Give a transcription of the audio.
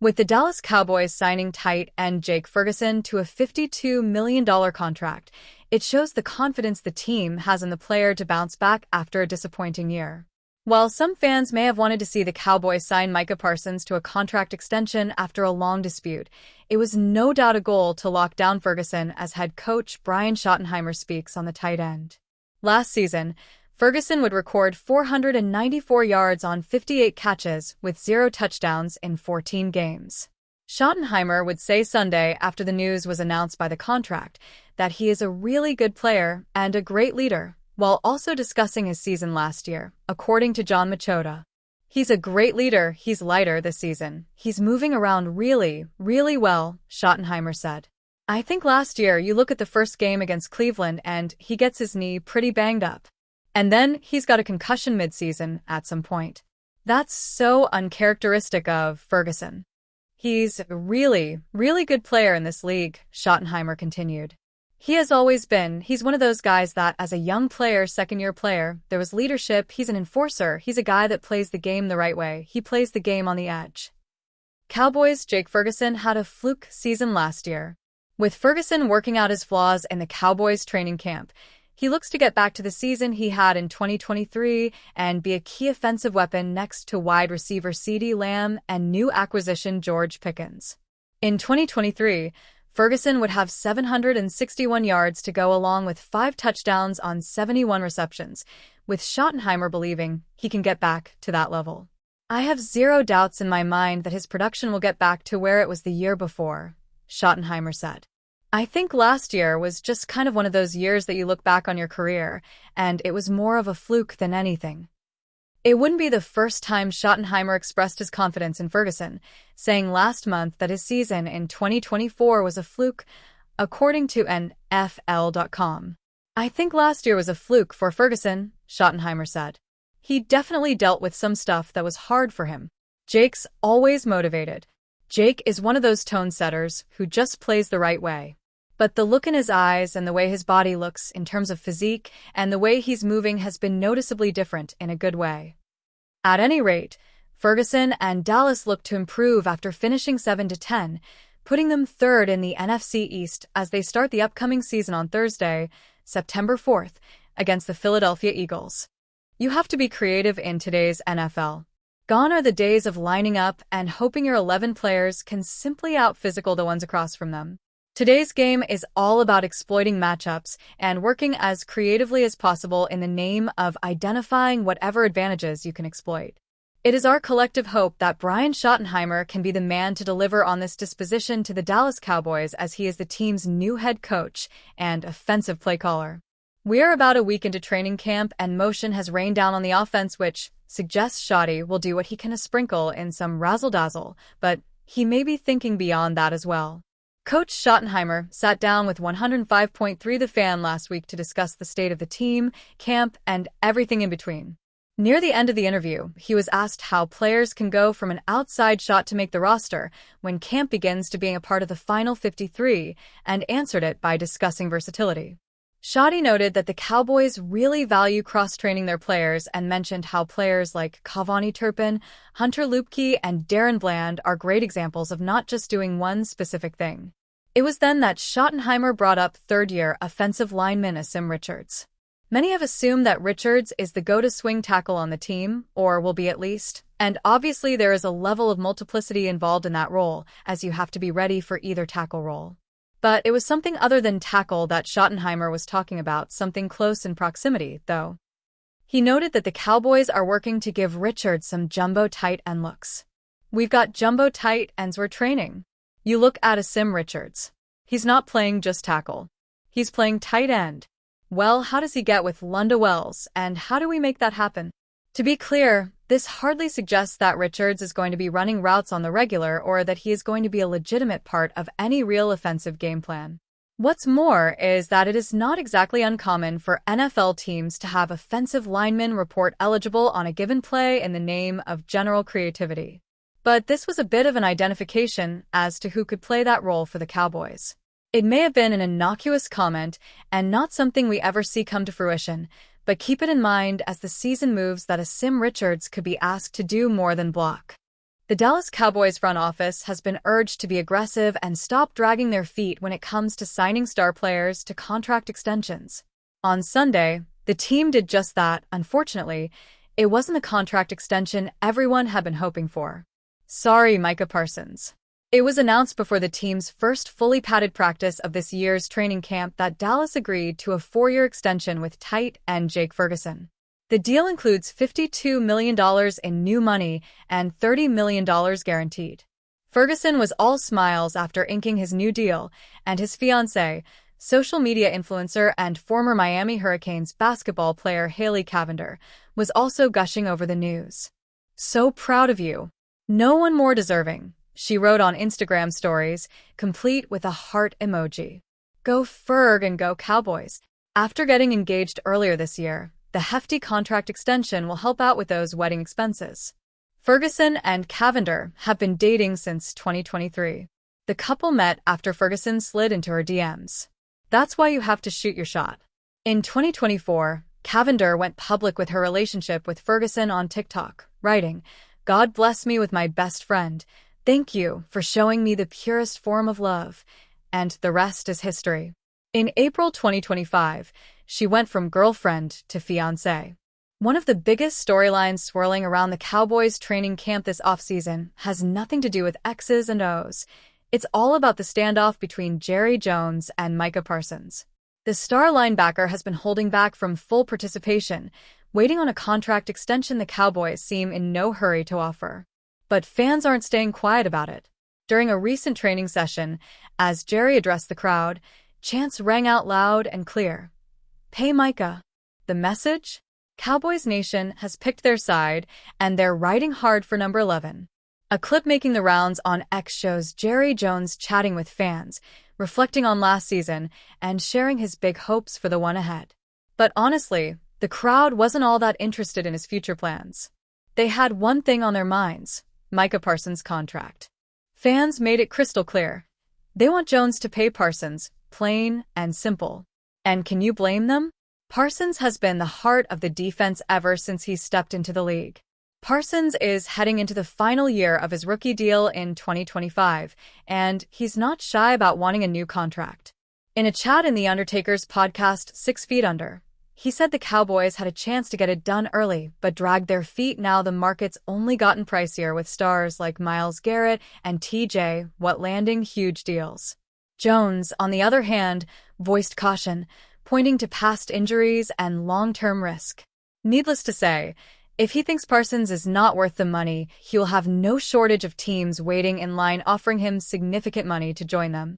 With the Dallas Cowboys signing tight end Jake Ferguson to a $52 million contract, it shows the confidence the team has in the player to bounce back after a disappointing year. While some fans may have wanted to see the Cowboys sign Micah Parsons to a contract extension after a long dispute, it was no doubt a goal to lock down Ferguson, as head coach Brian Schottenheimer speaks on the tight end. Last season, Ferguson would record 494 yards on 58 catches with 0 touchdowns in 14 games. Schottenheimer would say Sunday, after the news was announced by the contract, that he is a really good player and a great leader, while also discussing his season last year, according to John Machota. "He's a great leader, he's lighter this season. He's moving around really, really well," Schottenheimer said. "I think last year you look at the first game against Cleveland and he gets his knee pretty banged up. And then he's got a concussion mid-season at some point. That's so uncharacteristic of Ferguson. He's a really, really good player in this league," Schottenheimer continued. "He has always been. He's one of those guys that, as a young player, second-year player, there was leadership. He's an enforcer. He's a guy that plays the game the right way. He plays the game on the edge." Cowboys' Jake Ferguson had a fluke season last year. With Ferguson working out his flaws in the Cowboys training camp, he looks to get back to the season he had in 2023 and be a key offensive weapon next to wide receiver CeeDee Lamb and new acquisition George Pickens. In 2023, Ferguson would have 761 yards to go along with 5 touchdowns on 71 receptions, with Schottenheimer believing he can get back to that level. "I have zero doubts in my mind that his production will get back to where it was the year before," Schottenheimer said. "I think last year was just kind of one of those years that you look back on your career, and it was more of a fluke than anything." It wouldn't be the first time Schottenheimer expressed his confidence in Ferguson, saying last month that his season in 2024 was a fluke, according to NFL.com. "I think last year was a fluke for Ferguson," Schottenheimer said. "He definitely dealt with some stuff that was hard for him. Jake's always motivated. Jake is one of those tone setters who just plays the right way. But the look in his eyes and the way his body looks in terms of physique and the way he's moving has been noticeably different in a good way." At any rate, Ferguson and Dallas look to improve after finishing 7-10, putting them third in the NFC East as they start the upcoming season on Thursday, September 4th, against the Philadelphia Eagles. You have to be creative in today's NFL. Gone are the days of lining up and hoping your 11 players can simply out-physical the ones across from them. Today's game is all about exploiting matchups and working as creatively as possible in the name of identifying whatever advantages you can exploit. It is our collective hope that Brian Schottenheimer can be the man to deliver on this disposition to the Dallas Cowboys, as he is the team's new head coach and offensive play caller. We are about a week into training camp and motion has rained down on the offense, which suggests Schotty will do what he can to sprinkle in some razzle-dazzle, but he may be thinking beyond that as well. Coach Schottenheimer sat down with 105.3 The Fan last week to discuss the state of the team, camp, and everything in between. Near the end of the interview, he was asked how players can go from an outside shot to make the roster when camp begins to being a part of the final 53, and answered it by discussing versatility. Schotty noted that the Cowboys really value cross-training their players and mentioned how players like Cavani Turpin, Hunter Lupke, and Darren Bland are great examples of not just doing one specific thing. It was then that Schottenheimer brought up third-year offensive lineman Asim Richards. Many have assumed that Richards is the go-to swing tackle on the team, or will be at least, and obviously there is a level of multiplicity involved in that role, as you have to be ready for either tackle role. But it was something other than tackle that Schottenheimer was talking about, something close in proximity, though. He noted that the Cowboys are working to give Richards some jumbo tight end looks. "We've got jumbo tight ends we're training. You look at Asim Richards. He's not playing just tackle. He's playing tight end. Well, how does he get with Lunda Wells, and how do we make that happen?" To be clear, this hardly suggests that Richards is going to be running routes on the regular or that he is going to be a legitimate part of any real offensive game plan. What's more is that it is not exactly uncommon for NFL teams to have offensive linemen report eligible on a given play in the name of general creativity. But this was a bit of an identification as to who could play that role for the Cowboys. It may have been an innocuous comment and not something we ever see come to fruition, but keep it in mind as the season moves that Asim Richards could be asked to do more than block. The Dallas Cowboys front office has been urged to be aggressive and stop dragging their feet when it comes to signing star players to contract extensions. On Sunday, the team did just that. Unfortunately, it wasn't the contract extension everyone had been hoping for. Sorry, Micah Parsons. It was announced before the team's first fully padded practice of this year's training camp that Dallas agreed to a 4-year extension with tight end Jake Ferguson. The deal includes $52 million in new money and $30 million guaranteed. Ferguson was all smiles after inking his new deal, and his fiancée, social media influencer and former Miami Hurricanes basketball player Haley Cavender, was also gushing over the news. "So proud of you. No one more deserving," she wrote on Instagram stories, complete with a heart emoji. Go Ferg and go Cowboys. After getting engaged earlier this year, the hefty contract extension will help out with those wedding expenses. Ferguson and Cavender have been dating since 2023. The couple met after Ferguson slid into her DMs. That's why you have to shoot your shot. In 2024, Cavender went public with her relationship with Ferguson on TikTok, writing, "God bless me with my best friend. Thank you for showing me the purest form of love." And the rest is history. In April 2025, she went from girlfriend to fiancé. One of the biggest storylines swirling around the Cowboys training camp this offseason has nothing to do with X's and O's. It's all about the standoff between Jerry Jones and Micah Parsons. The star linebacker has been holding back from full participation, waiting on a contract extension the Cowboys seem in no hurry to offer. But fans aren't staying quiet about it. During a recent training session, as Jerry addressed the crowd, chants rang out loud and clear. "Pay Micah." The message? Cowboys Nation has picked their side, and they're riding hard for number 11. A clip making the rounds on X shows Jerry Jones chatting with fans, reflecting on last season, and sharing his big hopes for the one ahead. But honestly, the crowd wasn't all that interested in his future plans. They had one thing on their minds: Micah Parsons' contract. Fans made it crystal clear. They want Jones to pay Parsons, plain and simple. And can you blame them? Parsons has been the heart of the defense ever since he stepped into the league. Parsons is heading into the final year of his rookie deal in 2025, and he's not shy about wanting a new contract. In a chat in The Undertaker's podcast 6 Feet Under, he said the Cowboys had a chance to get it done early, but dragged their feet. Now the market's only gotten pricier, with stars like Myles Garrett and TJ Watt landing huge deals. Jones, on the other hand, voiced caution, pointing to past injuries and long-term risk. Needless to say, if he thinks Parsons is not worth the money, he will have no shortage of teams waiting in line offering him significant money to join them.